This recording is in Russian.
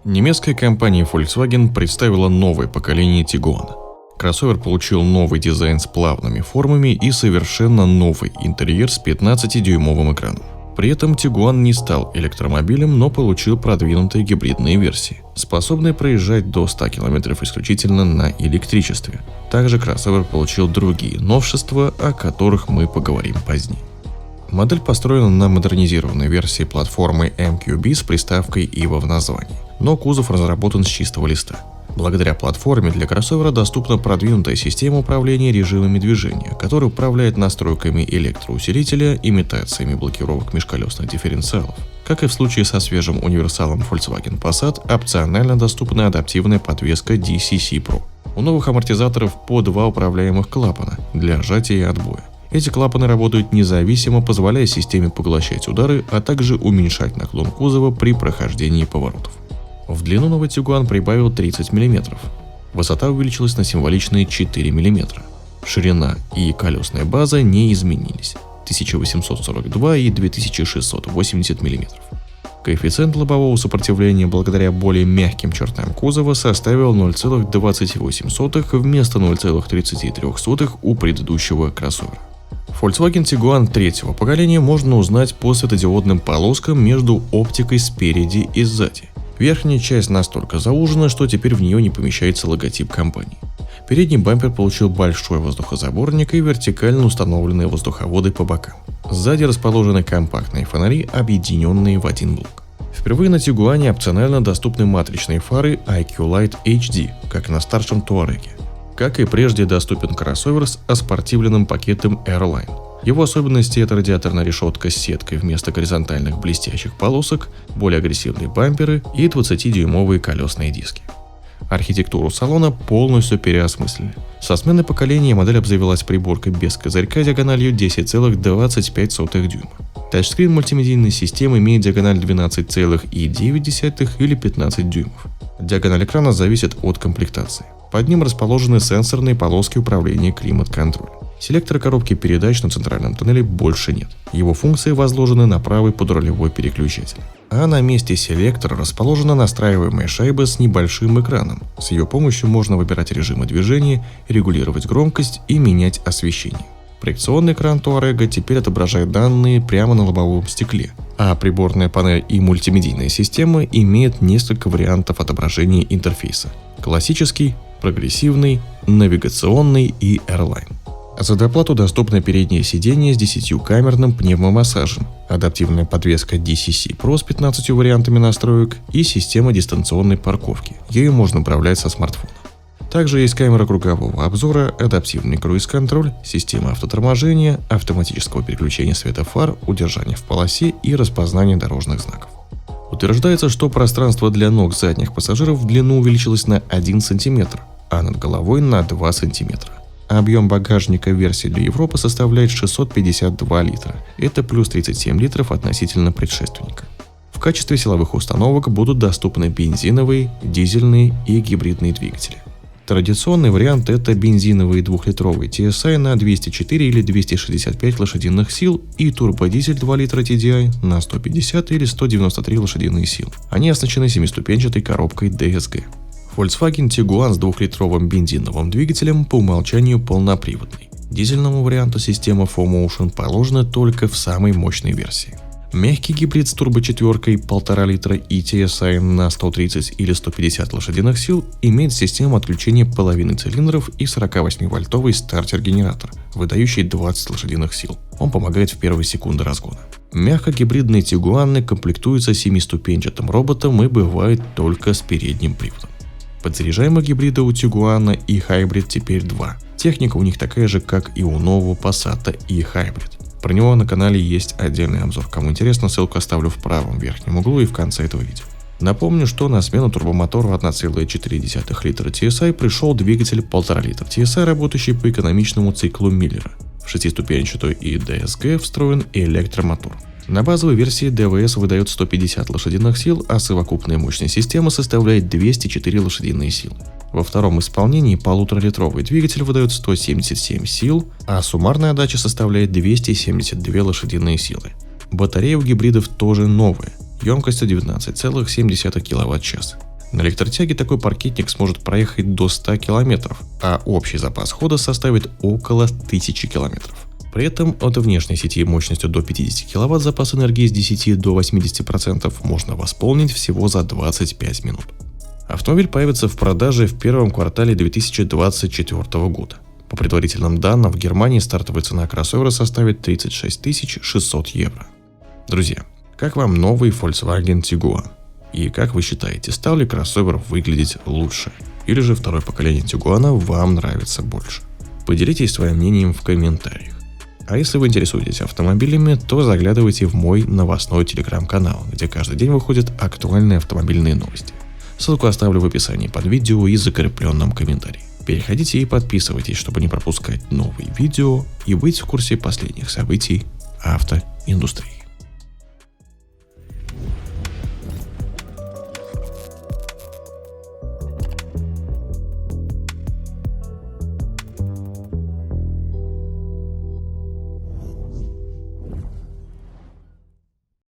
Немецкая компания Volkswagen представила новое поколение Tiguan. Кроссовер получил новый дизайн с плавными формами и совершенно новый интерьер с 15-дюймовым экраном. При этом Tiguan не стал электромобилем, но получил продвинутые гибридные версии, способные проезжать до 100 км исключительно на электричестве. Также кроссовер получил другие новшества, о которых мы поговорим позднее. Модель построена на модернизированной версии платформы MQB с приставкой EVO в названии, но кузов разработан с чистого листа. Благодаря платформе для кроссовера доступна продвинутая система управления режимами движения, которая управляет настройками электроусилителя, имитациями блокировок межколесных дифференциалов. Как и в случае со свежим универсалом Volkswagen Passat, опционально доступна адаптивная подвеска DCC Pro. У новых амортизаторов по 2 управляемых клапана для сжатия и отбоя. Эти клапаны работают независимо, позволяя системе поглощать удары, а также уменьшать наклон кузова при прохождении поворотов. В длину новый Tiguan прибавил 30 мм. Высота увеличилась на символичные 4 мм. Ширина и колесная база не изменились – 1842 и 2680 мм. Коэффициент лобового сопротивления благодаря более мягким чертам кузова составил 0,28 вместо 0,33 у предыдущего кроссовера. Volkswagen Tiguan третьего поколения можно узнать по светодиодным полоскам между оптикой спереди и сзади. Верхняя часть настолько заужена, что теперь в нее не помещается логотип компании. Передний бампер получил большой воздухозаборник и вертикально установленные воздуховоды по бокам. Сзади расположены компактные фонари, объединенные в один блок. Впервые на Tiguan опционально доступны матричные фары IQ Light HD, как на старшем Touareg. Как и прежде, доступен кроссовер с оспортивленным пакетом Airline. Его особенности – это радиаторная решетка с сеткой вместо горизонтальных блестящих полосок, более агрессивные бамперы и 20-дюймовые колесные диски. Архитектуру салона полностью переосмыслили. Со смены поколения модель обзавелась приборкой без козырька диагональю 10,25 дюйма. Тачскрин мультимедийной системы имеет диагональ 12,9 или 15 дюймов. Диагональ экрана зависит от комплектации. Под ним расположены сенсорные полоски управления климат-контролем. Селектора коробки передач на центральном тоннеле больше нет. Его функции возложены на правый подрулевой переключатель. А на месте селектора расположена настраиваемая шайба с небольшим экраном. С ее помощью можно выбирать режимы движения, регулировать громкость и менять освещение. Проекционный экран Touareg теперь отображает данные прямо на лобовом стекле, а приборная панель и мультимедийная система имеют несколько вариантов отображения интерфейса: классический, прогрессивный, навигационный и Airline. За доплату доступно переднее сиденье с 10-камерным пневмомассажем, адаптивная подвеска DCC Pro с 15 вариантами настроек и система дистанционной парковки. Ею можно управлять со смартфона. Также есть камера кругового обзора, адаптивный круиз-контроль, система автоторможения, автоматического переключения света фар, удержания в полосе и распознания дорожных знаков. Утверждается, что пространство для ног задних пассажиров в длину увеличилось на 1 см, а над головой на 2 см. Объем багажника версии для Европы составляет 652 литра. Это плюс 37 литров относительно предшественника. В качестве силовых установок будут доступны бензиновые, дизельные и гибридные двигатели. Традиционный вариант – это бензиновый 2-литровый TSI на 204 или 265 лошадиных сил и турбодизель 2 литра TDI на 150 или 193 лошадиные силы. Они оснащены 7-ступенчатой коробкой DSG. Volkswagen Tiguan с 2-литровым бензиновым двигателем по умолчанию полноприводный. Дизельному варианту система 4Motion положена только в самой мощной версии. Мягкий гибрид с турбочетверкой 1,5 литра и TSI на 130 или 150 лошадиных сил имеет систему отключения половины цилиндров и 48-вольтовый стартер-генератор, выдающий 20 лошадиных сил. Он помогает в первые секунды разгона. Мягкогибридные Tiguan комплектуются 7-ступенчатым роботом и бывают только с передним приводом. Подзаряжаемых гибрида у Tiguan и Hybrid теперь 2. Техника у них такая же, как и у нового Passat и Hybrid. Про него на канале есть отдельный обзор. Кому интересно, ссылку оставлю в правом верхнем углу и в конце этого видео. Напомню, что на смену турбомотору 1,4 литра TSI пришел двигатель 1,5 литра TSI, работающий по экономичному циклу Миллера. В 6-ступенчатую и DSG встроен электромотор. На базовой версии ДВС выдает 150 лошадиных сил, а совокупная мощность системы составляет 204 лошадиные силы. Во втором исполнении 1,5-литровый двигатель выдает 177 сил, а суммарная отдача составляет 272 лошадиные силы. Батарея у гибридов тоже новая, емкостью 19,7 кВт-час. На электротяге такой паркетник сможет проехать до 100 км, а общий запас хода составит около 1000 км. При этом от внешней сети мощностью до 50 кВт запас энергии с 10 до 80% можно восполнить всего за 25 минут. Автомобиль появится в продаже в первом квартале 2024 года. По предварительным данным, в Германии стартовая цена кроссовера составит 36 600 евро. Друзья, как вам новый Volkswagen Tiguan? И как вы считаете, стал ли кроссовер выглядеть лучше? Или же второе поколение Tiguan вам нравится больше? Поделитесь своим мнением в комментариях. А если вы интересуетесь автомобилями, то заглядывайте в мой новостной телеграм-канал, где каждый день выходят актуальные автомобильные новости. Ссылку оставлю в описании под видео и закрепленном комментарии. Переходите и подписывайтесь, чтобы не пропускать новые видео и быть в курсе последних событий автоиндустрии.